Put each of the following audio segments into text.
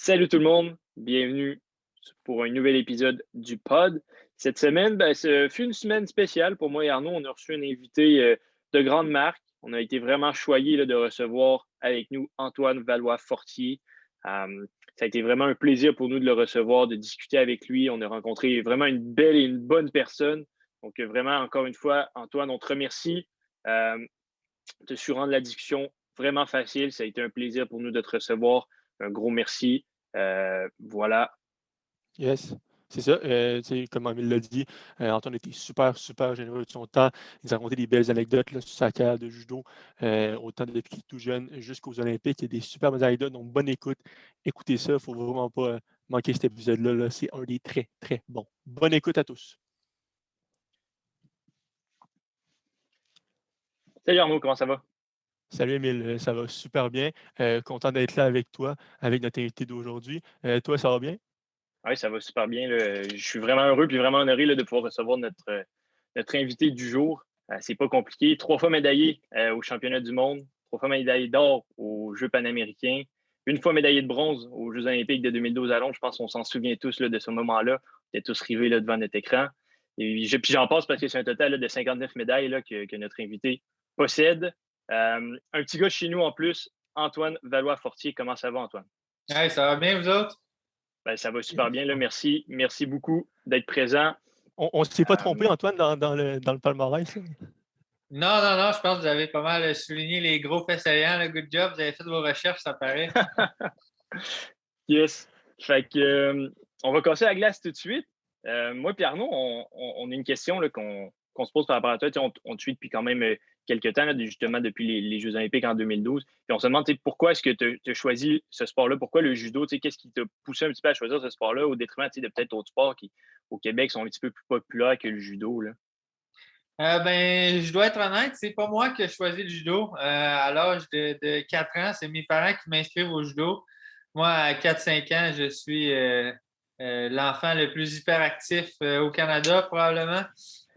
Salut tout le monde, bienvenue pour un nouvel épisode du pod. Cette semaine, ce fut une semaine spéciale pour moi et Arnaud. On a reçu un invité de grande marque. On a été vraiment choyés de recevoir avec nous Antoine Valois-Fortier. Ça a été vraiment un plaisir pour nous de le recevoir, de discuter avec lui. On a rencontré vraiment une belle et une bonne personne. Donc, vraiment, encore une fois, Antoine, on te remercie. Te su rendre la discussion vraiment facile. Ça a été un plaisir pour nous de te recevoir. Un gros merci. Voilà. Yes, c'est ça. Comme Emile l'a dit, Antoine était super, super généreux de son temps. Il nous a raconté des belles anecdotes là, sur sa carrière de judo, autant depuis qu'il est tout jeune jusqu'aux Olympiques. Il y a des super bonnes anecdotes, donc bonne écoute. Écoutez ça, il ne faut vraiment pas manquer cet épisode-là. Là. C'est un des très, très bons. Bonne écoute à tous. Salut Arnaud, comment ça va? Salut Emile, ça va super bien. Content d'être là avec toi, avec notre invité d'aujourd'hui. Toi, ça va bien? Oui, ça va super bien. Là. Je suis vraiment heureux et vraiment honoré de pouvoir recevoir notre invité du jour. C'est pas compliqué. 3 fois médaillé au championnat du monde, 3 fois médaillé d'or aux Jeux panaméricains, une fois médaillé de bronze aux Jeux olympiques de 2012 à Londres. Je pense qu'on s'en souvient tous de ce moment-là. On était tous rivés devant notre écran. Et puis j'en passe parce que c'est un total de 59 médailles que notre invité possède. Un petit gars de chez nous en plus, Antoine Valois-Fortier. Comment ça va, Antoine? Hey, ça va bien, vous autres? Ça va super bien. Là. Merci. Merci beaucoup d'être présent. On ne s'est pas Euh, trompé, Antoine, dans le palmarès. Là. Non, je pense que vous avez pas mal souligné les gros faits saillants. Là. Good job, vous avez fait vos recherches, ça paraît. yes. Fait que, on va casser la glace tout de suite. Moi et Arnaud, on a une question là, qu'on se pose par rapport à toi. On te suit depuis quand même quelques temps, là, justement depuis les Jeux olympiques en 2012. Puis on se demande pourquoi est-ce que tu as choisi ce sport-là? Pourquoi le judo? Qu'est-ce qui t'a poussé un petit peu à choisir ce sport-là au détriment de peut-être d'autres sports qui, au Québec, sont un petit peu plus populaires que le judo? Là? Je dois être honnête, c'est pas moi qui ai choisi le judo. À l'âge de 4 ans, c'est mes parents qui m'inscrivent au judo. Moi, à 4-5 ans, je suis l'enfant le plus hyperactif au Canada, probablement.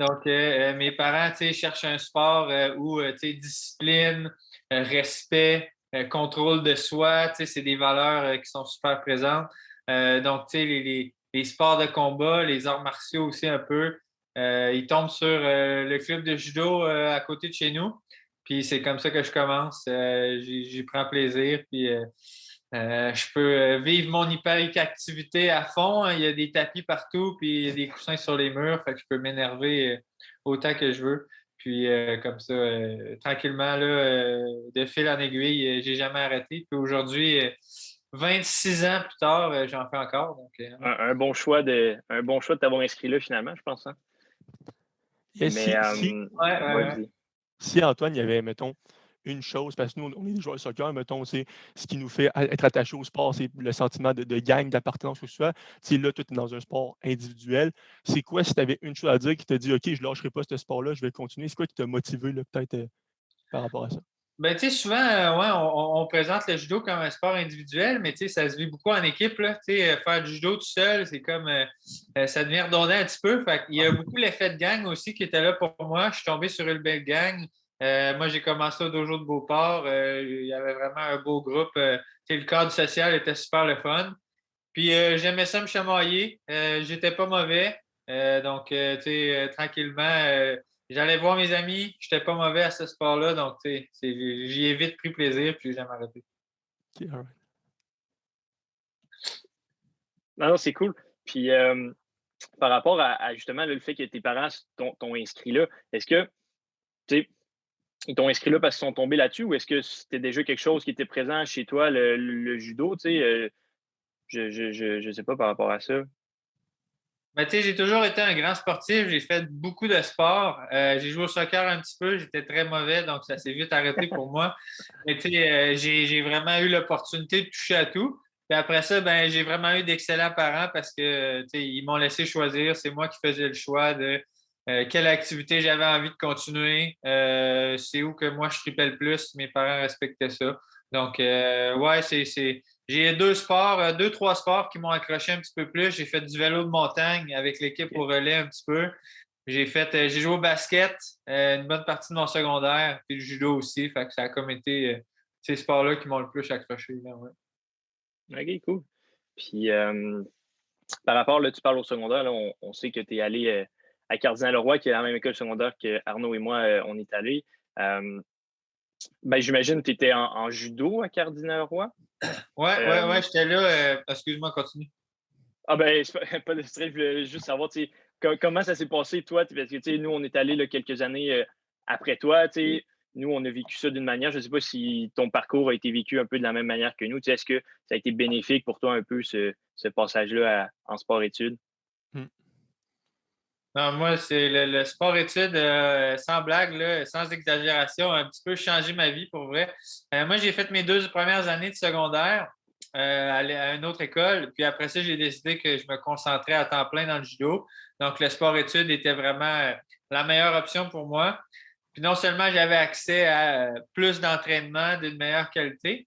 Donc, mes parents, cherchent un sport où, discipline, respect, contrôle de soi, c'est des valeurs qui sont super présentes. Donc, les sports de combat, les arts martiaux aussi un peu. Il tombe sur le club de judo à côté de chez nous. Puis c'est comme ça que je commence. J'y prends plaisir. Puis je peux vivre mon hyperactivité à fond. Il y a des tapis partout, puis il y a des coussins sur les murs. Fait que je peux m'énerver autant que je veux. Puis comme ça, tranquillement, là, de fil en aiguille, j'ai jamais arrêté. Puis aujourd'hui, 26 ans plus tard, j'en fais encore. Donc, Un bon choix de t'avoir inscrit là, finalement, je pense. Hein? Et Mais, ouais, ouais. vas-y. Si Antoine, il y avait, mettons, une chose, parce que nous, on est des joueurs de soccer, mettons, c'est ce qui nous fait être attaché au sport, c'est le sentiment de gang, d'appartenance, que ce soit. Tu sais, là, toi, tu es dans un sport individuel. C'est quoi, si tu avais une chose à dire qui t'a dit, OK, je ne lâcherai pas ce sport-là, je vais continuer? C'est quoi qui t'a motivé, là, peut-être, par rapport à ça? Ben, tu sais, souvent, ouais, on présente le judo comme un sport individuel, mais tu sais, ça se vit beaucoup en équipe, là. Tu sais, faire du judo tout seul, c'est comme, ça devient redondant un petit peu. Fait qu'il y a beaucoup l'effet de gang aussi qui était là pour moi. Je suis tombé sur une belle gang. Moi, j'ai commencé au dojo de Beauport. Il y avait vraiment un beau groupe. Tu sais, le cadre social était super le fun. Puis, j'aimais ça me chamailler. J'étais pas mauvais. Donc, tu sais, tranquillement, j'allais voir mes amis. J'étais pas mauvais à ce sport-là. Donc, tu sais, j'y ai vite pris plaisir. Puis, j'ai jamais arrêté. OK, all right. Non, c'est cool. Puis, par rapport à justement le fait que tes parents t'ont inscrit là, est-ce que, tu sais, ils t'ont inscrit là parce qu'ils sont tombés là-dessus ou est-ce que c'était déjà quelque chose qui était présent chez toi, le judo, tu sais? Je sais pas par rapport à ça. Ben, tu sais, j'ai toujours été un grand sportif. J'ai fait beaucoup de sport. J'ai joué au soccer un petit peu. J'étais très mauvais, donc ça s'est vite arrêté pour moi. Mais tu sais, j'ai vraiment eu l'opportunité de toucher à tout. Puis après ça, ben, j'ai vraiment eu d'excellents parents parce que tu sais, ils m'ont laissé choisir. C'est moi qui faisais le choix de quelle activité j'avais envie de continuer. C'est où que moi je tripais le plus. Mes parents respectaient ça. Donc, ouais, j'ai deux sports, deux, trois sports qui m'ont accroché un petit peu plus. J'ai fait du vélo de montagne avec l'équipe au relais un petit peu. J'ai joué au basket une bonne partie de mon secondaire, puis le judo aussi. Fait que ça a comme été ces sports-là qui m'ont le plus accroché. Là, ouais. OK, cool. Puis par rapport, là, tu parles au secondaire, là, on sait que tu es allé à Cardinal-Leroy, qui est la même école secondaire que Arnaud et moi, on est allés. Ben, j'imagine que tu étais en judo à Cardinal-Leroy. Ouais, j'étais là. Excuse-moi, continue. Ah ben, c'est pas de stress, je voulais juste savoir, tu sais, comment ça s'est passé, toi, parce que, tu sais, nous, on est allés là, quelques années après toi, tu sais, nous, on a vécu ça d'une manière, je ne sais pas si ton parcours a été vécu un peu de la même manière que nous, tu sais, est-ce que ça a été bénéfique pour toi un peu, ce passage-là en sport-études? Hmm. Non, moi, c'est le sport-études, sans blague, là, sans exagération, a un petit peu changé ma vie pour vrai. Moi, j'ai fait mes 2 premières années de secondaire à une autre école. Puis après ça, j'ai décidé que je me concentrais à temps plein dans le judo. Donc, le sport-études était vraiment la meilleure option pour moi. Puis non seulement j'avais accès à plus d'entraînement d'une meilleure qualité,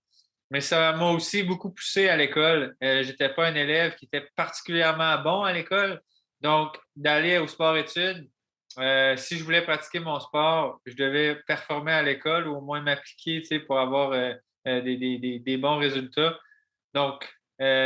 mais ça m'a aussi beaucoup poussé à l'école. Je n'étais pas un élève qui était particulièrement bon à l'école. Donc, d'aller au sport-études, si je voulais pratiquer mon sport, je devais performer à l'école ou au moins m'appliquer, tu sais, pour avoir des bons résultats. Donc,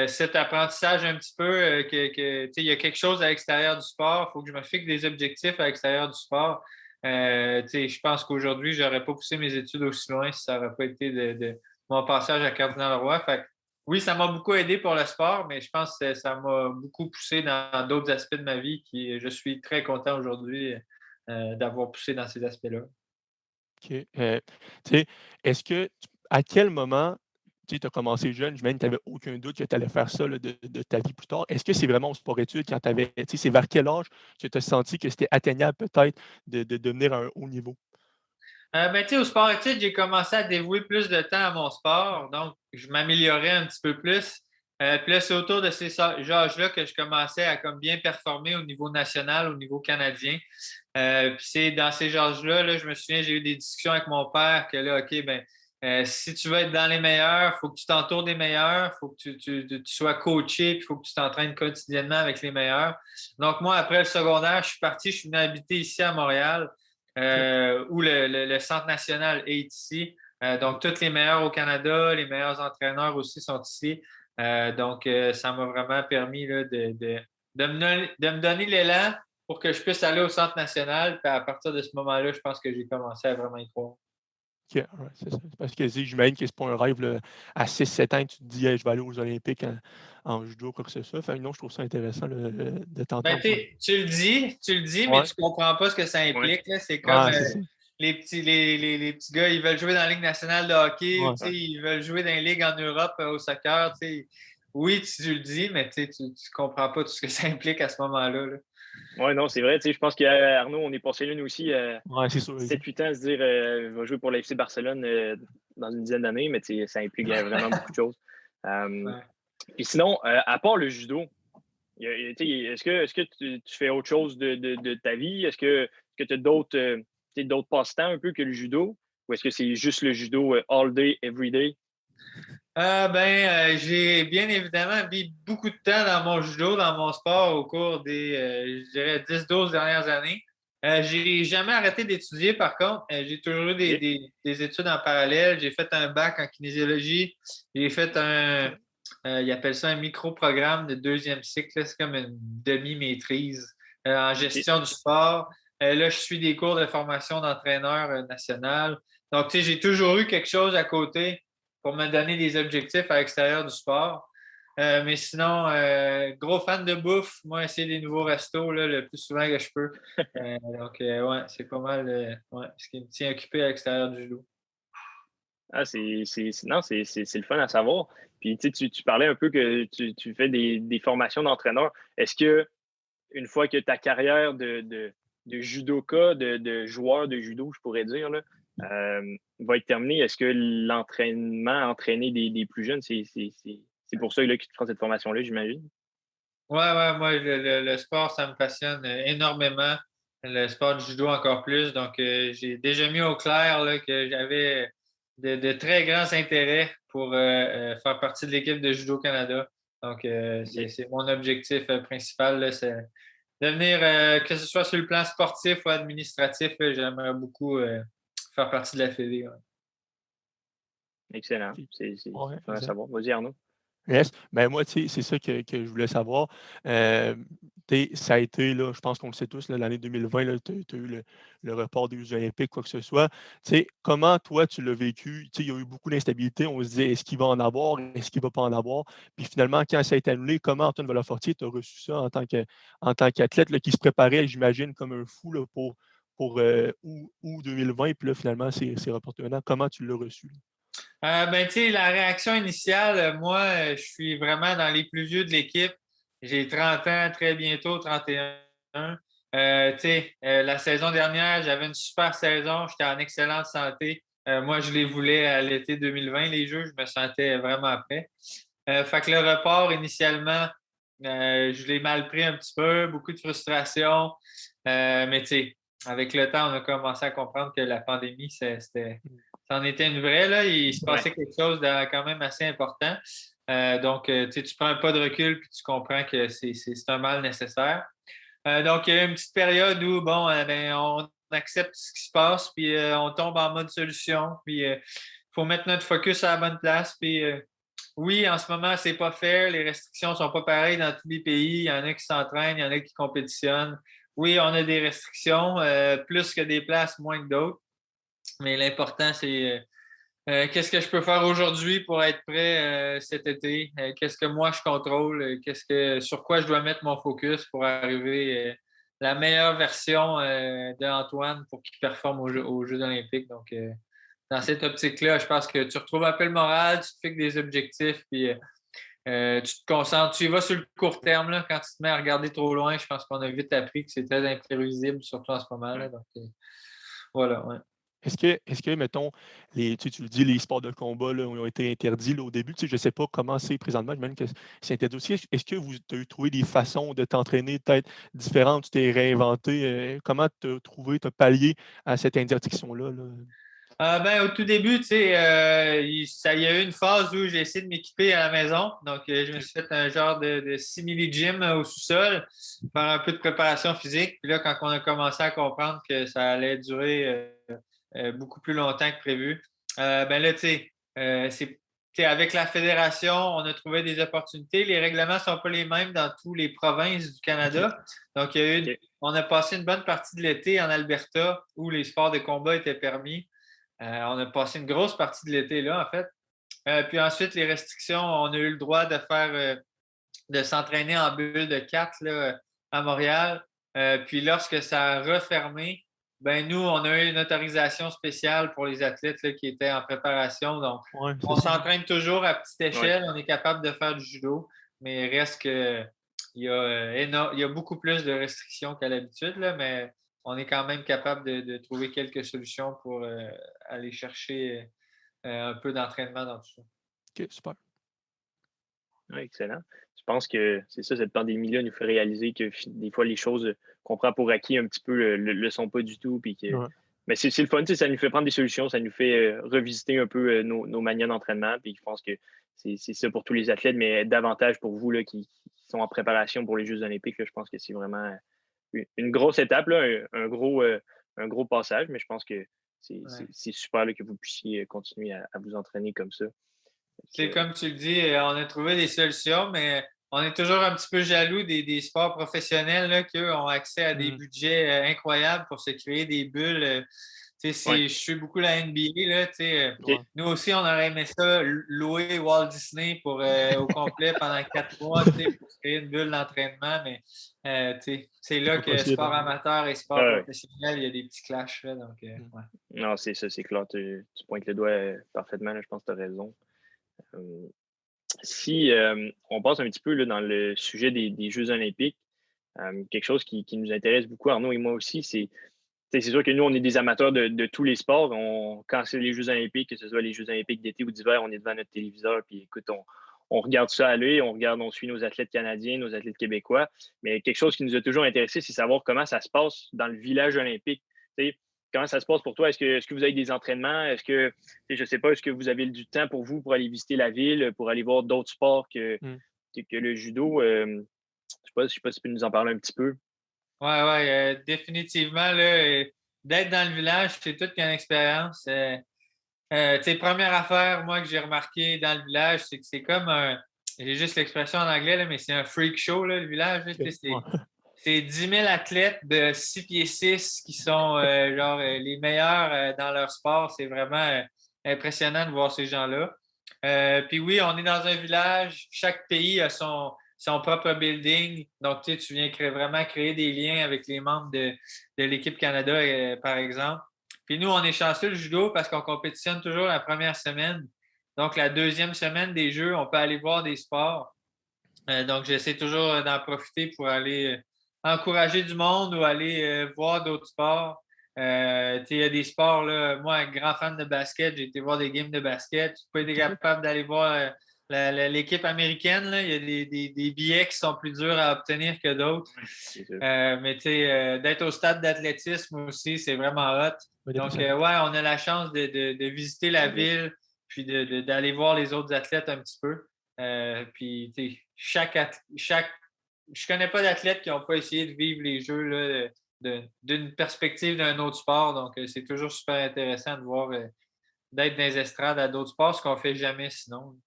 cet apprentissage un petit peu, il y a quelque chose à l'extérieur du sport, il faut que je me fixe des objectifs à l'extérieur du sport. Je pense qu'aujourd'hui, je n'aurais pas poussé mes études aussi loin si ça n'aurait pas été de mon passage à Cardinal-Leroy. Fait oui, ça m'a beaucoup aidé pour le sport, mais je pense que ça m'a beaucoup poussé dans d'autres aspects de ma vie qui je suis très content aujourd'hui d'avoir poussé dans ces aspects-là. OK. Tu sais, à quel moment, tu as commencé jeune, j'imagine que tu n'avais aucun doute que tu allais faire ça là, de ta vie plus tard. Est-ce que c'est vraiment au sport-études quand tu avais, c'est vers quel âge que tu as senti que c'était atteignable peut-être de devenir à un haut niveau? Au sport-études, j'ai commencé à dévouer plus de temps à mon sport, donc je m'améliorais un petit peu plus. Puis là, c'est autour de ces âges-là que je commençais à comme bien performer au niveau national, au niveau canadien. Puis c'est dans ces âges-là, là, je me souviens, j'ai eu des discussions avec mon père que là, OK, si tu veux être dans les meilleurs, il faut que tu t'entoures des meilleurs, il faut que tu sois coaché, puis il faut que tu t'entraînes quotidiennement avec les meilleurs. Donc moi, après le secondaire, je suis parti, je suis venu habiter ici à Montréal. Où le Centre national est ici. Donc, tous les meilleurs au Canada, les meilleurs entraîneurs aussi sont ici. Ça m'a vraiment permis là, de me donner l'élan pour que je puisse aller au Centre national. Puis à partir de ce moment-là, je pense que j'ai commencé à vraiment y croire. OK, ouais, c'est ça. Parce que j'imagine que c'est pas un rêve là, à 6-7 ans que tu te dis hey, je vais aller aux Olympiques en judo ou quoi que ce soit. Fait que non, je trouve ça intéressant de t'entendre. Tu le dis, mais Ouais, tu ne comprends pas ce que ça Ouais. implique. Là. C'est comme ouais, c'est ça. les petits gars, ils veulent jouer dans la Ligue nationale de hockey, Ouais. ils veulent jouer dans les ligues en Europe au soccer. Oui, tu le dis, mais tu ne comprends pas tout ce que ça implique à ce moment-là. Là. Ouais, non, c'est vrai. Tu sais, je pense qu'Arnaud, on est passé là, nous aussi, Ouais, c'est sûr. 7-8 ans à se dire je vais jouer pour l'FC Barcelone dans une dizaine d'années, mais tu sais, ça implique vraiment beaucoup de choses. Ouais. Puis sinon, à part le judo, tu sais, est-ce que tu fais autre chose de ta vie? Est-ce que tu as d'autres passe-temps un peu que le judo? Ou est-ce que c'est juste le judo all day, every day? J'ai bien évidemment mis beaucoup de temps dans mon judo, dans mon sport au cours des, je dirais, 10-12 dernières années. J'ai jamais arrêté d'étudier, par contre. J'ai toujours eu OK. des études en parallèle. J'ai fait un bac en kinésiologie. J'ai fait ils appellent ça un micro-programme de 2e cycle. là. C'est comme une demi-maîtrise en OK. gestion du sport. Là, je suis des cours de formation d'entraîneur national. Donc, tu sais, j'ai toujours eu quelque chose à côté pour me donner des objectifs à l'extérieur du sport. Mais sinon, gros fan de bouffe, moi, essayer des nouveaux restos là, le plus souvent que je peux. Ouais, c'est pas mal ouais, ce qui me tient occupé à l'extérieur du judo. Ah, non, c'est le fun à savoir. Puis tu parlais un peu que tu fais des formations d'entraîneur. Est-ce que une fois que ta carrière de judoka, de joueur de judo, je pourrais dire, là, va être terminée, est-ce que l'entraînement, entraîner des plus jeunes, c'est pour ça là, que tu prends cette formation-là, j'imagine? Ouais, moi, le sport, ça me passionne énormément. Le sport du judo encore plus. Donc, j'ai déjà mis au clair là, que j'avais de très grands intérêts pour faire partie de l'équipe de Judo Canada. Donc, OK. c'est mon objectif principal, là, c'est devenir, que ce soit sur le plan sportif ou administratif, là, j'aimerais beaucoup faire partie de la Fédé. Ouais. Excellent. C'est Ouais, le fun à exact. savoir. Vas-y, Arnaud. Yes. Ben moi, tu sais, c'est ça que je voulais savoir. Euh, Ça a été, là, je pense qu'on le sait tous, là, l'année 2020, tu as eu le report des Jeux olympiques, quoi que ce soit. Tu sais, comment toi, tu l'as vécu? Tu sais, il y a eu beaucoup d'instabilité. On se disait, est-ce qu'il va en avoir? Est-ce qu'il ne va pas en avoir? Puis finalement, quand ça a été annulé, comment Antoine Valafortier, tu as reçu ça en tant qu'athlète là, qui se préparait, j'imagine, comme un fou là, pour août 2020, puis là, finalement, c'est reporté un an. Comment tu l'as reçu? Ben, tu sais, la réaction initiale, moi, je suis vraiment dans les plus vieux de l'équipe. J'ai 30 ans, très bientôt 31. Tu sais, la saison dernière, j'avais une super saison. J'étais en excellente santé. Moi, je les voulais à l'été 2020, les Jeux. Je me sentais vraiment prêt. Fait que le report, initialement, je l'ai mal pris un petit peu, beaucoup de frustration. Mais tu sais, avec le temps, on a commencé à comprendre que la pandémie, c'en était une vraie. Là. Il se Ouais. passait quelque chose de quand même assez important. Donc, tu prends un pas de recul puis tu comprends que c'est un mal nécessaire. Donc, il y a eu une petite période où, bon, ben, on accepte ce qui se passe, puis on tombe en mode solution, puis il faut mettre notre focus à la bonne place. Puis oui, en ce moment, c'est pas fair. Les restrictions sont pas pareilles dans tous les pays. Il y en a qui s'entraînent, il y en a qui compétitionnent. Oui, on a des restrictions, plus que des places, moins que d'autres. Mais l'important, c'est qu'est-ce que je peux faire aujourd'hui pour être prêt cet été? Qu'est-ce que moi je contrôle? Sur quoi je dois mettre mon focus pour arriver la meilleure version d'Antoine pour qu'il performe aux Jeux olympiques. Donc, dans cette optique-là, je pense que tu retrouves un peu le moral, tu te fixes des objectifs, puis tu te concentres. Tu y vas sur le court terme. Là, quand tu te mets à regarder trop loin, je pense qu'on a vite appris que c'est très imprévisible, surtout en ce moment. Là, donc, voilà, ouais. Est-ce que, mettons, tu le dis, les sports de combat là, ont été interdits là, au début, je ne sais pas comment c'est présentement, même que c'est interdit aussi. Est-ce que vous avez trouvé des façons de t'entraîner peut-être différentes, tu t'es réinventé? Comment tu as trouvé, tu as pallié à cette interdiction-là? Là? Ben, au tout début, tu sais, il y a eu une phase où j'ai essayé de m'équiper à la maison. Donc, je me OK. suis fait un genre de simili-gym au sous-sol, faire un peu de préparation physique. Puis là, quand on a commencé à comprendre que ça allait durer beaucoup plus longtemps que prévu, ben là, tu sais, avec la fédération, on a trouvé des opportunités. Les règlements ne sont pas les mêmes dans toutes les provinces du OK. Canada. Donc, OK. on a passé une bonne partie de l'été en Alberta où les sports de combat étaient permis. On a passé une grosse partie de l'été là, en fait. Puis ensuite, les restrictions, on a eu le droit de s'entraîner en bulle de 4 là, à Montréal. Puis lorsque ça a refermé, ben nous, on a eu une autorisation spéciale pour les athlètes là, qui étaient en préparation. Donc, Ouais, on c'est ça. s'entraîne toujours à petite Ouais. échelle. On est capable de faire du judo, mais reste que il y a beaucoup plus de restrictions qu'à l'habitude, là, mais on est quand même capable de trouver quelques solutions pour aller chercher un peu d'entraînement dans tout ça. OK, super. Ouais, excellent. Je pense que c'est ça, cette pandémie-là nous fait réaliser que des fois, les choses qu'on prend pour acquis un petit peu le sont pas du tout. Puis que... Ouais. Mais c'est le fun, tu sais, ça nous fait prendre des solutions, ça nous fait revisiter un peu nos manières d'entraînement. Puis je pense que c'est ça pour tous les athlètes, mais davantage pour vous là, qui sont en préparation pour les Jeux olympiques. Là, je pense que c'est vraiment une grosse étape, là, un gros passage, mais je pense que Ouais. c'est super là, que vous puissiez continuer à vous entraîner comme ça. Tu sais, comme tu le dis, on a trouvé des solutions, mais on est toujours un petit peu jaloux des sports professionnels là, qui, eux, ont accès à des Mm. budgets incroyables pour se créer des bulles. Tu sais, Ouais, je suis beaucoup la NBA, là, tu sais, Ouais. OK. nous aussi, on aurait aimé ça, louer Walt Disney au complet pendant 4 mois, tu sais, pour créer une bulle d'entraînement, mais tu sais, c'est C'est là pas que possible. sport Hein. amateur et sport Ouais, ouais. professionnel, il y a des petits clashs, là, donc Mm. ouais. Non, c'est ça, c'est clair. Tu pointes le doigt parfaitement, là, je pense que tu as raison. Euh, Si on passe un petit peu là, dans le sujet des Jeux olympiques, quelque chose qui nous intéresse beaucoup, Arnaud et moi aussi, c'est sûr que nous, on est des amateurs de tous les sports. Quand c'est les Jeux olympiques, que ce soit les Jeux olympiques d'été ou d'hiver, on est devant notre téléviseur, puis écoute, on regarde ça aller, on suit nos athlètes canadiens, nos athlètes québécois. Mais quelque chose qui nous a toujours intéressé, c'est savoir comment ça se passe dans le village olympique. Tu sais, comment ça se passe pour toi? Est-ce que vous avez des entraînements? Je ne sais pas, est-ce que vous avez du temps pour vous pour aller visiter la ville, pour aller voir d'autres sports Mm. que le judo? Je sais pas si tu peux nous en parler un petit peu. Ouais, ouais, définitivement, là, d'être dans le village, c'est toute une expérience. Tu sais, première affaire, moi, que j'ai remarqué dans le village, c'est que c'est comme j'ai juste l'expression en anglais, là, mais c'est un freak show, là, le village. Là, c'est 10 000 athlètes de 6 pieds 6 qui sont les meilleurs dans leur sport. C'est vraiment impressionnant de voir ces gens-là. Puis oui, on est dans un village. Chaque pays a son propre building. Donc, tu viens vraiment créer des liens avec les membres de l'équipe Canada, par exemple. Puis nous, on est chanceux le judo parce qu'on compétitionne toujours la première semaine. Donc, la deuxième semaine des Jeux, on peut aller voir des sports. Donc, j'essaie toujours d'en profiter pour aller encourager du monde ou aller voir d'autres sports. Il y a des sports, là, moi, un grand fan de basket, j'ai été voir des games de basket. Je n'ai pas été capable d'aller voir l'équipe américaine. Là. Il y a des billets qui sont plus durs à obtenir que d'autres. Mais d'être au stade d'athlétisme aussi, c'est vraiment hot. Donc, ouais, on a la chance de visiter la ville puis d'aller voir les autres athlètes un petit peu. Puis, je connais pas d'athlètes qui n'ont pas essayé de vivre les Jeux là, d'une perspective d'un autre sport. Donc, c'est toujours super intéressant de voir d'être dans les estrades à d'autres sports, ce qu'on ne fait jamais sinon.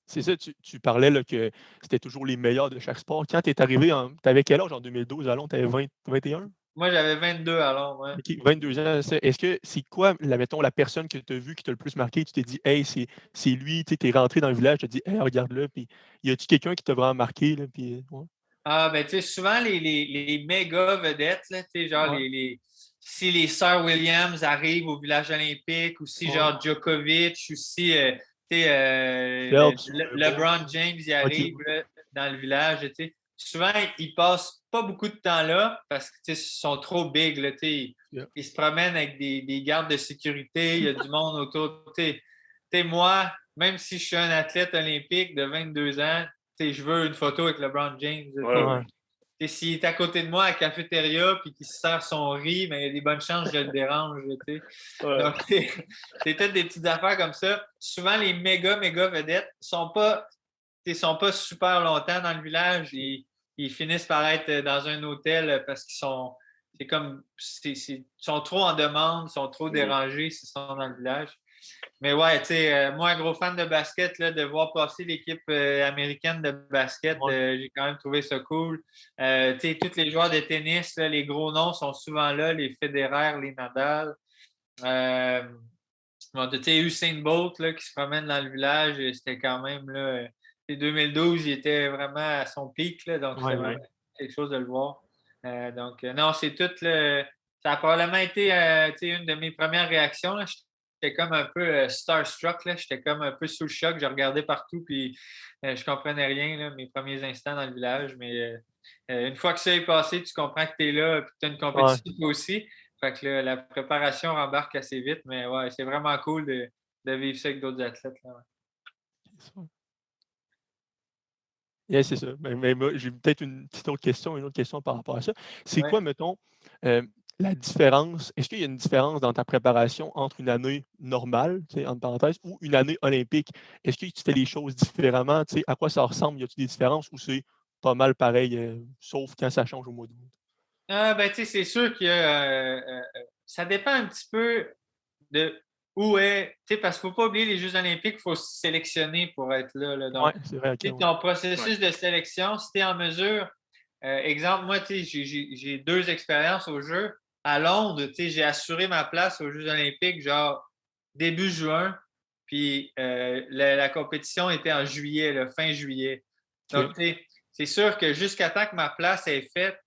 C'est ça, tu parlais là, que c'était toujours les meilleurs de chaque sport. Quand tu es arrivé, tu avais quel âge en 2012 à Londres? Tu avais 21? Moi, j'avais 22 à Londres. Ouais. OK, 22 ans. Est-ce que c'est quoi, mettons, la personne que tu as vue qui t'a le plus marqué? Tu t'es dit, hey, c'est lui, tu es rentré dans le village, tu t'es dit, hey, regarde-le. Puis, y a-tu quelqu'un qui t'a vraiment marqué? Là, puis, ouais. Ah, ben, tu sais, souvent, les méga vedettes, là, tu sais, genre, Ouais. si les sœurs Williams arrivent au village olympique, ou si, genre, Djokovic, ou si, tu sais, Phelps, LeBron James y arrive OK. là, dans le village, tu sais. Souvent, ils passent pas beaucoup de temps là parce qu'ils sont trop big, là, tu sais. Yeah. Ils se promènent avec des gardes de sécurité, il y a du monde autour. Tu sais, moi, même si je suis un athlète olympique de 22 ans, je veux une photo avec LeBron James. Ouais. S'il est à côté de moi à la cafétéria et qu'il se sert son riz, mais il y a des bonnes chances que je le dérange. Donc, c'est peut-être des petites affaires comme ça. Souvent, les méga vedettes sont pas super longtemps dans le village. Ils finissent par être dans un hôtel parce qu'ils sont. Sont trop en demande, sont trop dérangés s'ils sont dans le village. Mais ouais, tu sais, moi, un gros fan de basket, là, de voir passer l'équipe américaine de basket, j'ai quand même trouvé ça cool. Tu sais, tous les joueurs de tennis, là, les gros noms sont souvent là, les Federer, les Nadal. Tu sais, Usain Bolt là, qui se promène dans le village, c'était quand même, là, 2012, il était vraiment à son pic, là, donc c'est vraiment quelque chose de le voir. Non, c'est tout le. Ça a probablement été une de mes premières réactions. Là. J'étais comme un peu starstruck, là. J'étais comme un peu sous le choc. Je regardais partout, puis je comprenais rien, là, mes premiers instants dans le village. Mais une fois que ça est passé, tu comprends que tu es là, puis tu as une compétition aussi. Fait que la préparation rembarque assez vite, mais ouais, c'est vraiment cool de vivre ça avec d'autres athlètes. Là, ouais. Yeah, c'est ça. Mais moi, j'ai peut-être une autre question par rapport à ça. C'est quoi, mettons, la différence? Est-ce qu'il y a une différence dans ta préparation entre une année normale, entre parenthèses, ou une année olympique? Est-ce que tu fais les choses différemment? À quoi ça ressemble? Y a-t-il des différences ou c'est pas mal pareil, sauf quand ça change au mois d'août? Ben, tu sais, c'est sûr que ça dépend un petit peu de où est. Tu sais, parce qu'il ne faut pas oublier les Jeux olympiques, il faut se sélectionner pour être là. Donc, c'est vrai. ton processus de sélection, si tu es en mesure, exemple, moi, tu sais, j'ai 2 expériences aux Jeux. À Londres, tu sais, j'ai assuré ma place aux Jeux olympiques, genre début juin, puis la compétition était en juillet, là, fin juillet. Donc, tu sais, c'est sûr que jusqu'à temps que ma place est faite,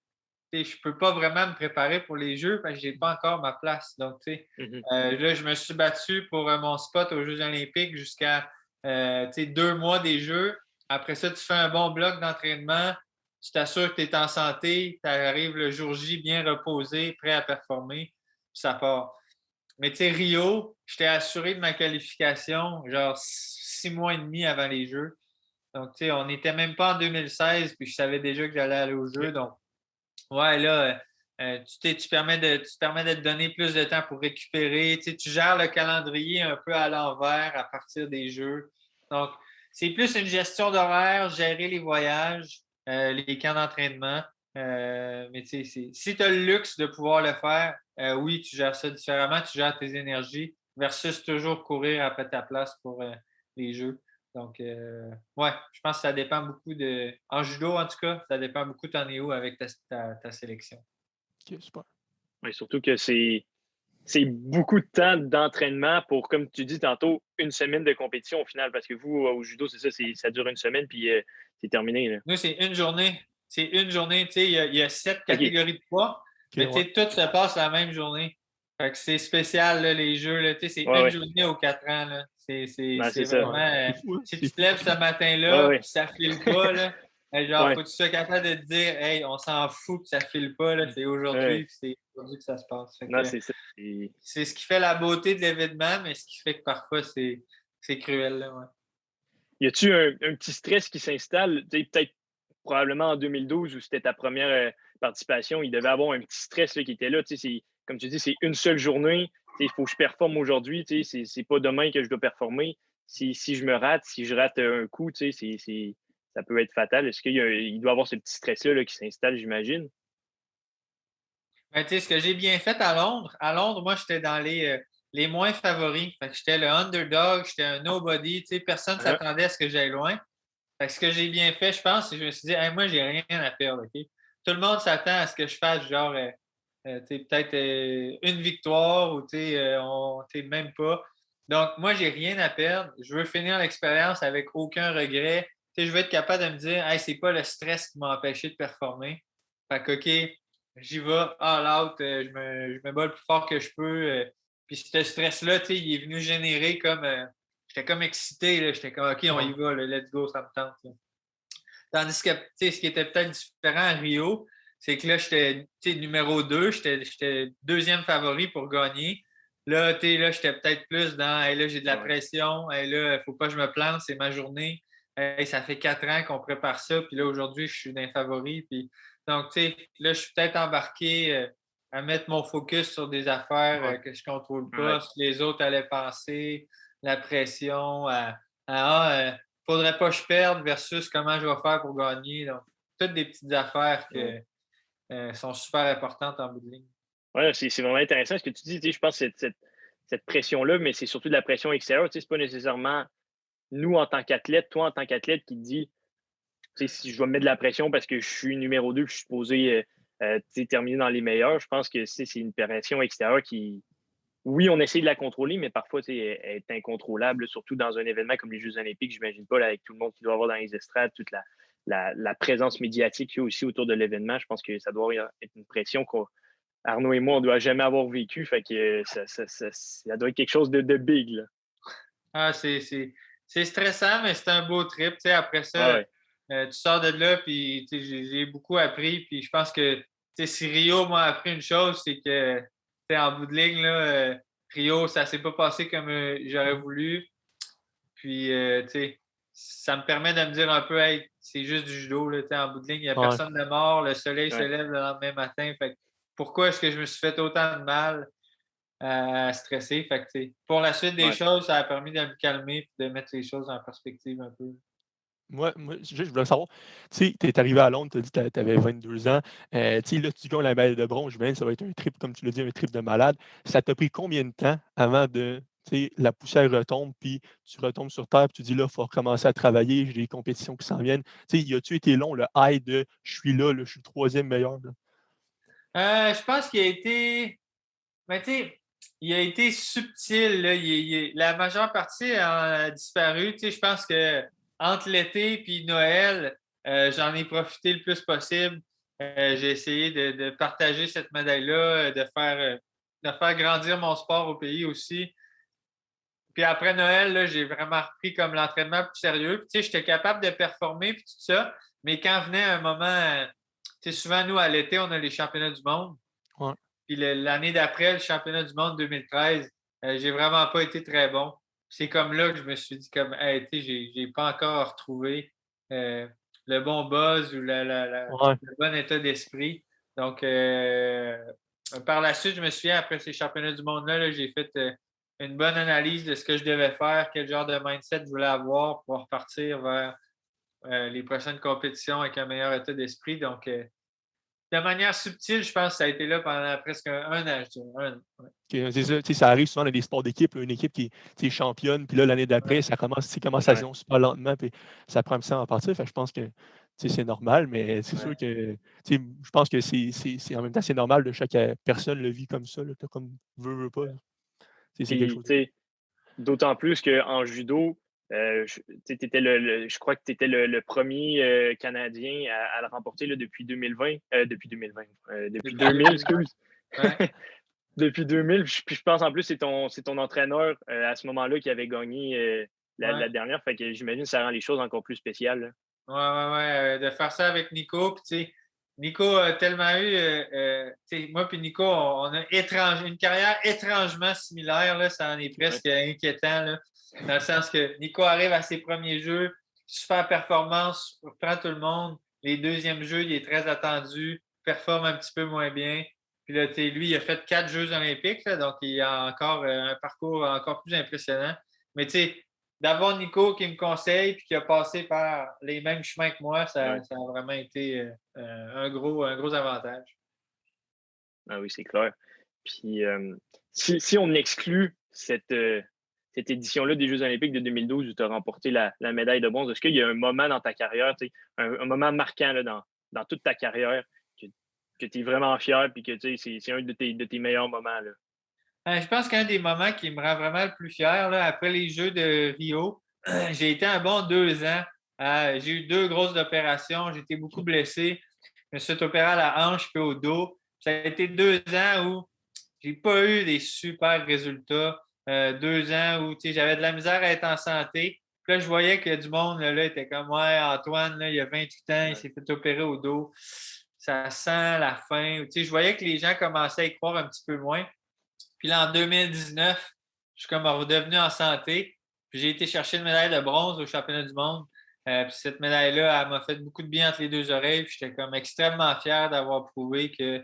je ne peux pas vraiment me préparer pour les Jeux parce que je n'ai pas encore ma place. Donc, là, je me suis battu pour mon spot aux Jeux olympiques jusqu'à 2 mois des Jeux. Après ça, tu fais un bon bloc d'entraînement. Tu t'assures que tu es en santé. Tu arrives le jour J bien reposé, prêt à performer. Puis ça part. Mais tu sais, Rio, je t'ai assuré de ma qualification genre 6 mois et demi avant les Jeux. Donc, tu sais, on n'était même pas en 2016, puis je savais déjà que j'allais aller aux Jeux. Donc, ouais, là, tu te permets de te donner plus de temps pour récupérer. Tu gères le calendrier un peu à l'envers à partir des Jeux. Donc, c'est plus une gestion d'horaire, gérer les voyages, les camps d'entraînement. Mais si tu as le luxe de pouvoir le faire, oui, tu gères ça différemment, tu gères tes énergies versus toujours courir après ta place pour les Jeux. Donc, ouais, je pense que ça dépend beaucoup en judo, en tout cas, ça dépend beaucoup, t'en es où avec ta sélection. OK, super. Ouais, surtout que c'est beaucoup de temps d'entraînement pour, comme tu dis tantôt, une semaine de compétition au final. Parce que vous, au judo, c'est ça, ça dure une semaine, puis c'est terminé. Là. Nous, c'est une journée. C'est une journée. Tu sais, il y a 7 OK. catégories de poids, mais OK, tu ouais. sais, tout se passe la même journée. Fait que c'est spécial, là, les jeux. Là, tu sais, c'est Ouais, une ouais. journée aux 4 ans. Là. Non, C'est c'est ça. vraiment. Ouais. C'est fou, hein? Si C'est tu te fou. lèves ce Ouais, matin-là, ouais. puis ça file pas, là, genre, Ouais. faut que tu sois capable de te dire, hey, on s'en fout que ça file pas, là, c'est aujourd'hui, Ouais. puis c'est aujourd'hui que ça se passe. Fait Non, que c'est ça. c'est ce qui fait la beauté de l'événement, mais ce qui fait que parfois c'est cruel. Là, ouais. Y a-tu un petit stress qui s'installe? Tu sais, peut-être probablement en 2012 où c'était ta première participation, il devait avoir un petit stress là, qui était là. Tu sais, comme tu dis, c'est une seule journée. Il faut que je performe aujourd'hui. Tu sais, c'est pas demain que je dois performer. Si je me rate, si je rate un coup, tu sais, ça peut être fatal. Est-ce qu'il doit y avoir ce petit stress-là là, qui s'installe, j'imagine? Ben, tu sais, ce que j'ai bien fait à Londres, moi, j'étais dans les moins favoris. Fait que j'étais le underdog, j'étais un nobody. Tu sais, personne ne Ah, s'attendait à ce que j'aille loin. Fait que ce que j'ai bien fait, je pense, c'est que je me suis dit, hey, moi, j'ai rien à perdre. OK? Tout le monde s'attend à ce que je fasse genre tu sais, peut-être une victoire ou tu sais, même pas. Donc, moi, j'ai rien à perdre. Je veux finir l'expérience avec aucun regret. Tu sais, je veux être capable de me dire, hey, c'est pas le stress qui m'a empêché de performer. Fait que, OK, j'y vais, all out, je me bats le plus fort que je peux. Puis ce stress-là, tu sais, il est venu générer comme. J'étais comme excité, là. J'étais comme, OK, on y va, là, let's go, ça me tente. Là. Tandis que, tu sais, ce qui était peut-être différent à Rio, c'est que là, j'étais numéro 2, j'étais deuxième favori pour gagner. Là, là j'étais peut-être plus dans, hey, là, j'ai de la ouais. pression, hey, là, il ne faut pas que je me plante, c'est ma journée. Hey, ça fait 4 ans qu'on prépare ça, puis là, aujourd'hui, je suis d'un favori. Puis... Donc, tu sais, là, je suis peut-être embarqué à mettre mon focus sur des affaires Ouais. que je ne contrôle Ouais. pas, ce que les autres allaient penser, la pression, faudrait pas que je perde versus comment je vais faire pour gagner. Donc, toutes des petites affaires qui Ouais. sont super importantes en bout de ligne. Ouais, c'est vraiment intéressant ce que tu dis. Tu sais, je pense que cette pression-là, mais c'est surtout de la pression extérieure. Tu sais, c'est pas nécessairement nous en tant qu'athlète, toi en tant qu'athlète qui te dit tu sais, si je dois me mettre de la pression parce que je suis numéro 2 que je suis supposé terminer dans les meilleurs, je pense que c'est une pression extérieure qui, oui, on essaie de la contrôler, mais parfois elle est incontrôlable, surtout dans un événement comme les Jeux Olympiques. J'imagine pas là, avec tout le monde qui doit avoir dans les estrades, toute la présence médiatique qu'il y a aussi autour de l'événement. Je pense que ça doit être une pression qu'Arnaud et moi, on ne doit jamais avoir vécu. Fait que ça doit être quelque chose de big. Là. Ah, c'est stressant, mais c'est un beau trip. Tu sais, après Ah ça, ouais. tu sors de là, puis tu sais, j'ai beaucoup appris. Puis je pense que tu sais, si Rio m'a appris une chose, c'est que tu sais, en bout de ligne, là, Rio, ça s'est pas passé comme j'aurais voulu. Puis, tu sais, ça me permet de me dire un peu, hey, c'est juste du judo, là, tu sais, en bout de ligne, il n'y a Ouais. personne de mort, le soleil se Ouais. lève le lendemain matin. Fait que pourquoi est-ce que je me suis fait autant de mal à stresser? Fait que, tu sais, pour la suite des Ouais. choses, ça a permis de me calmer et de mettre les choses en perspective un peu. Moi, juste, je voulais savoir, tu sais, tu es arrivé à Londres, tu as dit que tu avais 22 ans. Tu sais, là, tu gagnes la médaille de bronze, ça va être un trip, comme tu l'as dit, un trip de malade. Ça t'a pris combien de temps avant de, tu sais, la poussière retombe, puis tu retombes sur terre, puis tu dis là, il faut recommencer à travailler, j'ai des compétitions qui s'en viennent. Tu sais, y a-tu été long, le high de je suis là, je suis le troisième meilleur? Là? Je pense qu'il a été. Mais tu sais, il a été subtil. Là. La majeure partie a disparu. Tu sais, je pense que entre l'été et Noël, j'en ai profité le plus possible. J'ai essayé de partager cette médaille-là, de faire grandir mon sport au pays aussi. Puis après Noël, là, j'ai vraiment repris comme l'entraînement plus sérieux. Puis, tu sais, j'étais capable de performer puis tout ça. Mais quand venait un moment, tu sais, souvent, nous, à l'été, on a les championnats du monde. Ouais. Puis l'année d'après, le championnat du monde 2013, j'ai vraiment pas été très bon. C'est comme là que je me suis dit, comme, hey, tu sais, j'ai pas encore retrouvé euh, le bon buzz ou Ouais. le bon état d'esprit. Donc, par la suite, je me souviens, après ces championnats du monde-là, là, j'ai fait une bonne analyse de ce que je devais faire, quel genre de mindset je voulais avoir pour repartir vers les prochaines compétitions avec un meilleur état d'esprit. Donc, de manière subtile, je pense que ça a été là pendant presque un an, je dirais. Ouais. C'est ça, ça arrive souvent dans des sports d'équipe, une équipe qui est championne, puis là, l'année d'après, Ouais. ça commence la saison super lentement, puis ça prend un petit temps à partir. Fait que je pense que c'est normal, mais c'est sûr que je pense que c'est en même temps, c'est normal de chaque personne le vit comme ça, là, comme veut pas. C'est quelque Puis, chose. d'autant plus qu'en judo, je crois que tu étais le premier Canadien à le remporter là, depuis 2020. Depuis 2020. Depuis 2000, 2000. excuse. Ouais. Depuis 2000. Puis je pense en plus c'est ton entraîneur à ce moment-là qui avait gagné la Ouais. dernière. Fait que j'imagine que ça rend les choses encore plus spéciales. Là. Ouais. De faire ça avec Nico. Puis, tu sais, Nico a tellement eu. Tu sais, moi puis Nico, on a une carrière étrangement similaire. Là, ça en est Ouais. presque inquiétant. Là, dans le sens que Nico arrive à ses premiers jeux, super performance, prend tout le monde. Les deuxièmes jeux, il est très attendu, performe un petit peu moins bien. Puis là, tu sais, lui, il a fait 4 Jeux olympiques, là, donc il a encore un parcours encore plus impressionnant. Mais tu sais, d'avoir Nico qui me conseille et qui a passé par les mêmes chemins que moi, ça a vraiment été un gros avantage. Ah oui, c'est clair. Puis si on exclut cette édition-là des Jeux olympiques de 2012 où tu as remporté la médaille de bronze, est-ce qu'il y a un moment dans ta carrière, un moment marquant là, dans toute ta carrière que tu es vraiment fier et que c'est un de tes meilleurs moments? Là? Je pense qu'un des moments qui me rend vraiment le plus fier, là, après les Jeux de Rio, j'ai été un bon 2 ans. J'ai eu 2 grosses opérations. J'ai été beaucoup blessé. Je me suis fait opérer à la hanche puis au dos. Ça a été 2 ans où j'ai pas eu des super résultats. 2 ans où j'avais de la misère à être en santé. Puis là, je voyais que du monde là, était comme ouais, Antoine, là, il a 28 ans, il s'est fait opérer au dos. Ça sent la fin. Je voyais que les gens commençaient à y croire un petit peu moins. Puis là, en 2019, je suis comme redevenu en santé. Puis j'ai été chercher une médaille de bronze au championnat du monde. Puis cette médaille-là, elle m'a fait beaucoup de bien entre les 2 oreilles. Puis j'étais comme extrêmement fier d'avoir prouvé que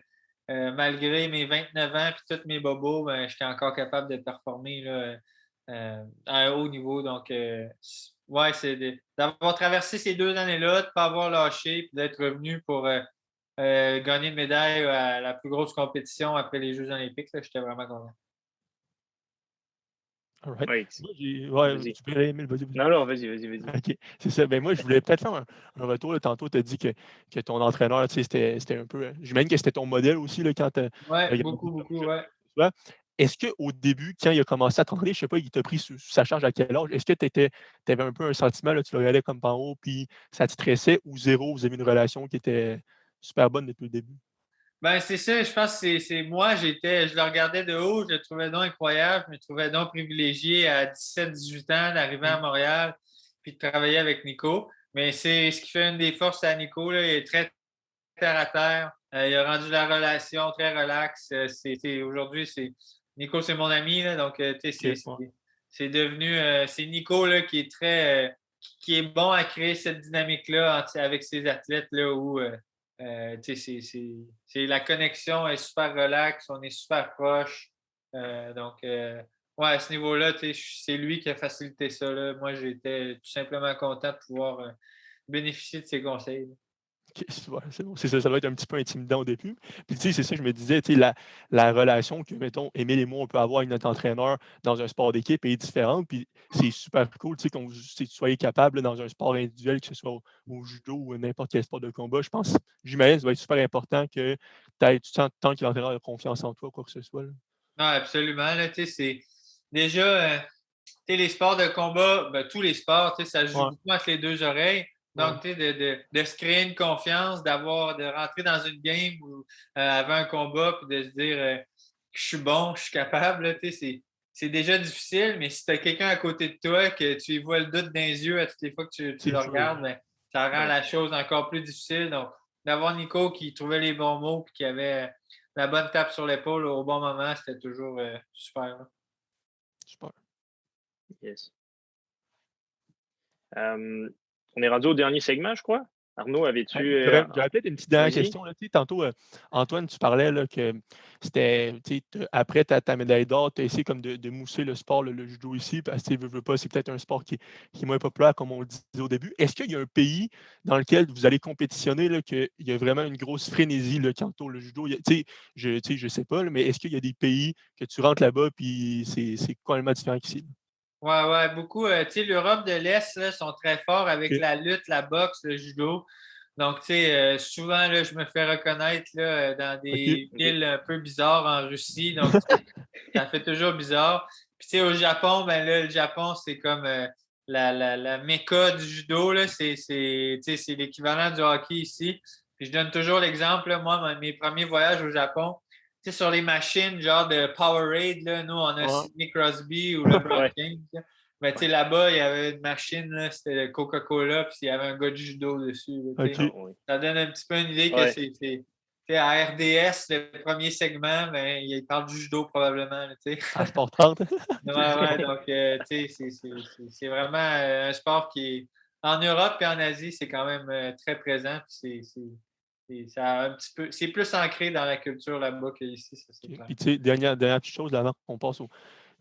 malgré mes 29 ans et tous mes bobos, ben, j'étais encore capable de performer là, à un haut niveau. Donc, ouais, d'avoir traversé ces 2 années-là, de ne pas avoir lâché et d'être revenu pour gagner une médaille à la plus grosse compétition après les Jeux olympiques. J'étais vraiment content. All right. Oui, Moi, vas-y. tu peux Emile, vas-y. Non, vas-y. OK, c'est ça. Ben moi, je voulais peut-être faire un retour. Là. Tantôt, tu as dit que ton entraîneur, c'était un peu. J'imagine que c'était ton modèle aussi là, quand tu Ouais, beaucoup, ouais. Est-ce qu'au début, quand il a commencé à t'entraîner, je ne sais pas, il t'a pris sous sa charge à quel âge? Est-ce que tu avais un peu un sentiment, là, tu le regardais comme en haut, puis ça te stressait, ou zéro, vous avez une relation qui était super bonne depuis le début? Ben, c'est ça, je pense que c'est moi, je le regardais de haut, je le trouvais donc incroyable, je me trouvais donc privilégié à 17-18 ans d'arriver à Montréal puis de travailler avec Nico. Mais c'est ce qui fait une des forces à Nico, là, il est très terre à terre. Il a rendu la relation très relaxe. Aujourd'hui, Nico, c'est mon ami, là, donc Okay, ouais. c'est devenu c'est Nico là, qui est très qui est bon à créer cette dynamique-là avec ses athlètes là, où la connexion est super relaxe, on est super proche. Ouais, à ce niveau-là, c'est lui qui a facilité ça. Là. Moi, j'étais tout simplement content de pouvoir bénéficier de ses conseils. Là. OK, ouais, c'est bon. C'est ça, ça doit être un petit peu intimidant au début. Puis, tu sais, c'est ça, je me disais, tu sais, la relation que, mettons, Émile et moi, on peut avoir avec notre entraîneur dans un sport d'équipe est différente. Puis, c'est super cool, tu sais, que tu soyez capable, là, dans un sport individuel, que ce soit au judo ou n'importe quel sport de combat. J'imagine, ça va être super important que tu sens que l'entraîneur a confiance en toi, quoi que ce soit. Là. Non, absolument. Là, c'est déjà, les sports de combat, ben, tous les sports, ça joue Ouais, beaucoup entre les 2 oreilles. ouais. Donc, de se créer une confiance, de rentrer dans une game ou avant un combat, puis de se dire que je suis bon, je suis capable, là, c'est déjà difficile, mais si tu as quelqu'un à côté de toi, que tu y vois le doute dans les yeux à toutes les fois que tu C'est le sûr. regardes, ben, ça rend Ouais. la chose encore plus difficile. Donc, d'avoir Nico qui trouvait les bons mots et qui avait la bonne tape sur l'épaule au bon moment, c'était toujours super. Là. Super. Yes. On est rendu au dernier segment, je crois. Arnaud, avais-tu. J'aurais peut-être une petite dernière Vas-y. question. Là. Tantôt, Antoine, tu parlais là, que c'était après ta médaille d'or, tu as essayé comme de mousser le sport, le judo ici, parce que veux pas, c'est peut-être un sport qui est moins populaire, comme on le disait au début. Est-ce qu'il y a un pays dans lequel vous allez compétitionner, là, qu'il y a vraiment une grosse frénésie là, qui entoure le judo? Je sais pas, là, mais est-ce qu'il y a des pays que tu rentres là-bas puis c'est complètement différent qu'ici? Ouais, beaucoup. Tu sais, l'Europe de l'Est, là, sont très forts avec OK. la lutte, la boxe, le judo. Donc, tu sais, souvent, là, je me fais reconnaître là, dans des OK. villes un peu bizarres en Russie. Donc, tu sais, ça fait toujours bizarre. Puis, tu sais, au Japon, ben là, le Japon, c'est comme la méca du judo. Là. Tu sais, c'est l'équivalent du hockey ici. Puis, je donne toujours l'exemple. Là, moi, mes premiers voyages au Japon, tu sais, sur les machines, genre de Powerade, là, nous, on a Ouais. Sidney Crosby ou LeBron Ouais. James. Là. Mais tu sais, là-bas, il y avait une machine, là, c'était Coca-Cola, puis il y avait un gars de judo dessus. Là, tu sais. OK. Oui. Ça donne un petit peu une idée que Ouais. tu sais, à RDS, le premier segment, ben, il parle du judo probablement. Là, tu sais. À Sport 30. Ouais, donc, tu sais, c'est vraiment un sport qui est en Europe et en Asie, c'est quand même très présent. Puis ça a un petit peu, c'est plus ancré dans la culture là-bas qu'ici, ça c'est OK. clair. Puis, tu sais, dernière petite chose avant qu'on passe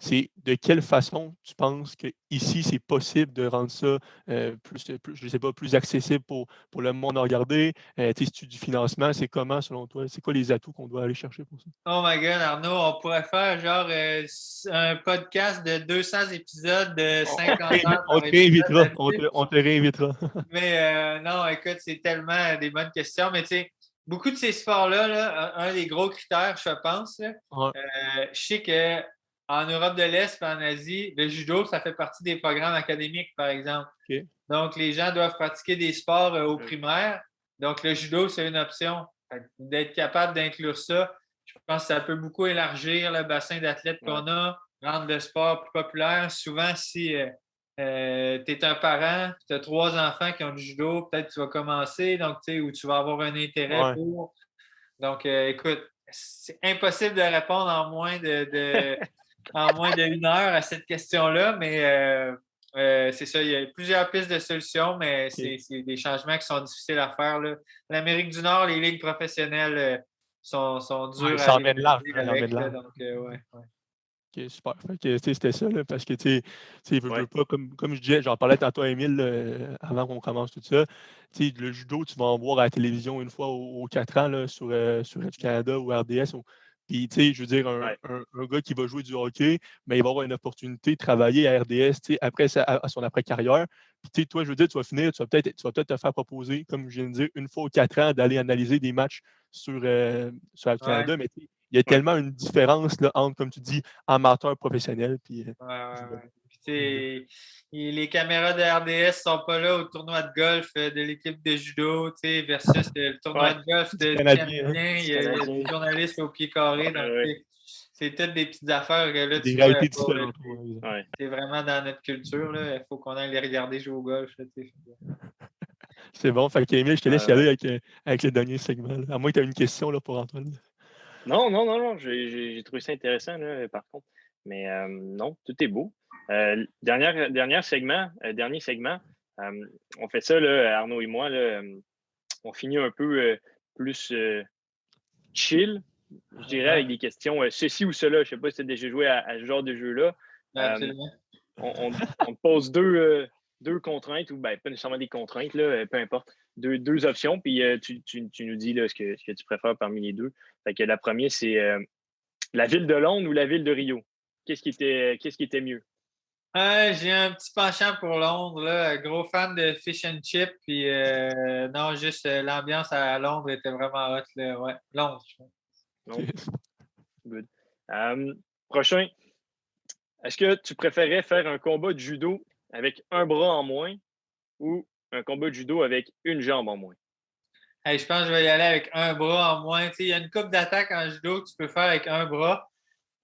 c'est de quelle façon tu penses qu'ici, c'est possible de rendre ça je sais pas, plus accessible pour le monde à regarder? Tu sais, si tu du financement, c'est comment selon toi? C'est quoi les atouts qu'on doit aller chercher pour ça? Oh my God, Arnaud, on pourrait faire genre un podcast de 200 épisodes de 50 heures On par te épisode réinvitera. là-dessus. On te réinvitera. Mais non, écoute, c'est tellement des bonnes questions. Mais tu sais, beaucoup de ces sports-là, là, un des gros critères, je pense, là, Ouais, je sais qu'en Europe de l'Est et en Asie, le judo, ça fait partie des programmes académiques, par exemple. OK. Donc, les gens doivent pratiquer des sports au Oui. primaire. Donc, le judo, c'est une option. D'être capable d'inclure ça, je pense que ça peut beaucoup élargir le bassin d'athlètes Ouais. qu'on a, rendre le sport plus populaire. Souvent, si tu es un parent, tu as 3 enfants qui ont du judo, peut-être que tu vas commencer, donc tu sais, où tu vas avoir un intérêt Ouais. pour. Donc, écoute, c'est impossible de répondre en moins d'1 heure à cette question-là, mais c'est ça, il y a plusieurs pistes de solutions, mais OK. c'est des changements qui sont difficiles à faire. Là. L'Amérique du Nord, les ligues professionnelles sont Ouais, dures à ça emmène large. rivaliser Hein, ça emmène avec. Là, large. donc, ouais. OK, super. Fait que, tu sais, c'était ça, là, parce que, tu sais, veux Ouais. pas, comme je disais, j'en parlais tantôt à Émile, avant qu'on commence tout ça. Tu sais, le judo, tu vas en voir à la télévision une fois aux 4 ans, là, sur Radio-Canada ou RDS. Puis, tu sais, je veux dire, Ouais. un gars qui va jouer du hockey, mais il va avoir une opportunité de travailler à RDS, tu sais, après à son après-carrière. Puis, tu sais, toi, je veux dire, tu vas finir, tu vas peut-être te faire proposer, comme je viens de dire, une fois aux 4 ans, d'aller analyser des matchs sur Ouais, Radio-Canada. Mais tu sais, il y a Ouais. tellement une différence là, entre, comme tu dis, amateur professionnel. Puis, ouais. Puis, tu sais, les caméras de RDS sont pas là au tournoi de golf de l'équipe de judo, tu sais, versus le tournoi Ouais. de golf du du Canadien, hein, Canadien. Du Il y a Canadien. des journalistes au pied carré. Donc, Ouais. tu sais, c'est toutes des petites affaires que là, c'est des tu vois réalités pas. Là, différentes. Ouais, exact. Ouais. c'est vraiment dans notre culture. Là. Il faut qu'on aille les regarder jouer au golf. Là, tu sais. C'est bon. Fait qu'Émile, je te laisse y aller Ouais. avec le dernier segment. Là. À moins que tu aies une question là, pour Antoine. Non. J'ai trouvé ça intéressant, là, par contre. Mais non, tout est beau. Dernier segment, on fait ça, là, Arnaud et moi, là, on finit un peu plus chill, je dirais, avec des questions ceci ou cela. Je ne sais pas si tu as déjà joué à ce genre de jeu-là. Euh, Absolument. on te pose deux contraintes, ou ben, pas nécessairement des contraintes, là, peu importe. Deux options, puis tu nous dis là, ce que tu préfères parmi les deux. Fait que la première, c'est la ville de Londres ou la ville de Rio. Qu'est-ce qui était mieux? J'ai un petit penchant pour Londres, là, gros fan de fish and chip, puis non, juste l'ambiance à Londres était vraiment hot, là, ouais. Londres, je pense. Non? Good. Prochain, est-ce que tu préférais faire un combat de judo avec un bras en moins ou un combat de judo avec une jambe en moins? Hey, je pense que je vais y aller avec un bras en moins. Il y a une coupe d'attaque en judo que tu peux faire avec un bras,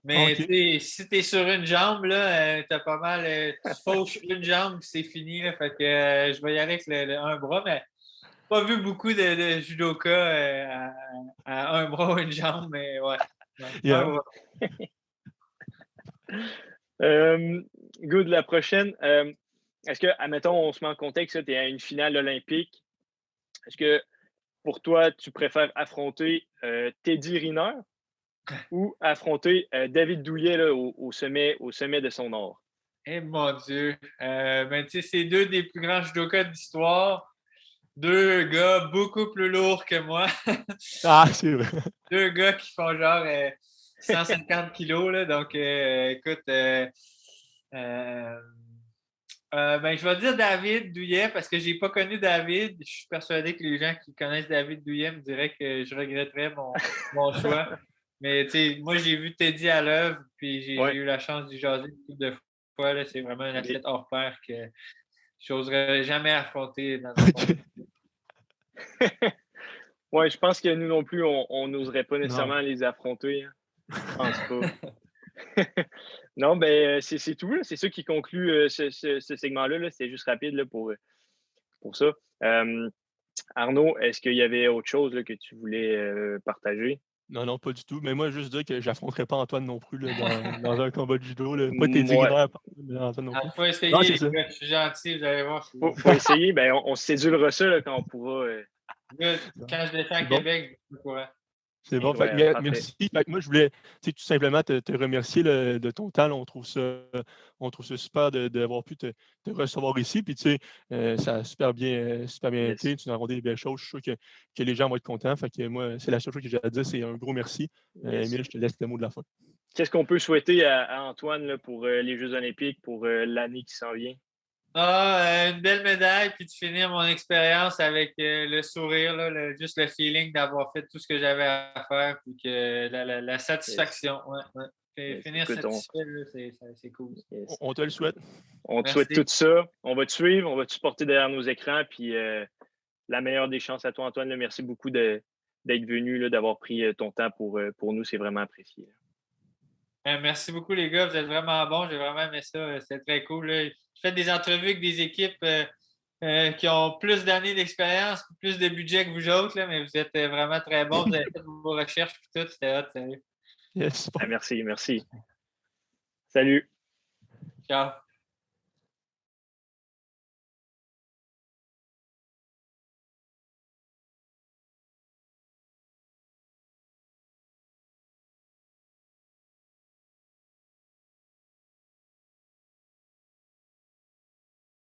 mais OK. si tu es sur une jambe, là, t'as pas mal, tu fauches une jambe, puis c'est fini. Là, fait que je vais y aller avec un bras, mais pas vu beaucoup de judoka à un bras ou une jambe, mais ouais. Un Yeah. bras. Good, la prochaine. Est-ce que, admettons, on se met en contexte, tu es à une finale olympique, Est-ce que pour toi, tu préfères affronter Teddy Riner ou affronter David Douillet là, au sommet de son art? Eh mon Dieu! Tu sais, c'est deux des plus grands judokas de l'histoire. Deux gars beaucoup plus lourds que moi. Ah, c'est vrai. Deux gars qui font genre 150 kilos. Là, donc, écoute, je vais dire David Douillet parce que je n'ai pas connu David. Je suis persuadé que les gens qui connaissent David Douillet me diraient que je regretterais mon choix. Mais tu sais, moi, j'ai vu Teddy à l'œuvre, puis j'ai eu la chance d'y jaser une couple de fois. Là, c'est vraiment un athlète hors pair que je n'oserais jamais affronter dans un combat. Oui, je pense que nous non plus, on n'oserait pas nécessairement les affronter. Hein. Je pense pas. Non, ben c'est tout. Là. C'est ça qui conclut ce segment-là. Là. C'est juste rapide là, pour ça. Arnaud, est-ce qu'il y avait autre chose là, que tu voulais partager? Non, pas du tout. Mais moi, juste dire que j'affronterai pas Antoine non plus là, dans un combat de judo. Là. Pas Teddy Riner, mais Antoine non plus. Il faut essayer, les gars, je suis gentil, vous allez voir. Faut essayer. Ben, on sédulera ça là, quand on pourra. Quand je descends à Québec, je suis au courant. C'est bon. Merci. Moi, je voulais tout simplement te remercier de ton temps. Là, on trouve ça super d'avoir pu te recevoir ici. Puis, ça a super bien été. Tu nous as raconté des belles choses. Je suis sûr que les gens vont être contents. Fait que moi, c'est la seule chose que j'ai à dire. C'est un gros merci. Émile, je te laisse le mot de la fin. Qu'est-ce qu'on peut souhaiter à Antoine là, pour les Jeux olympiques, pour l'année qui s'en vient? Une belle médaille, puis de finir mon expérience avec le sourire, là, juste le feeling d'avoir fait tout ce que j'avais à faire, puis que la satisfaction. Finir satisfait, c'est cool. Yes. On te le souhaite. On te souhaite tout ça. On va te suivre, on va te supporter derrière nos écrans, puis la meilleure des chances à toi, Antoine. Là, merci beaucoup d'être venu, là, d'avoir pris ton temps pour nous. C'est vraiment apprécié. Merci beaucoup, les gars. Vous êtes vraiment bons. J'ai vraiment aimé ça. C'est très cool. Là. Je fais des entrevues avec des équipes qui ont plus d'années d'expérience, plus de budget que vous autres, là, mais vous êtes vraiment très bons. Vous avez fait vos recherches et tout. C'était hot, sérieux. Yes. Merci. Salut. Ciao.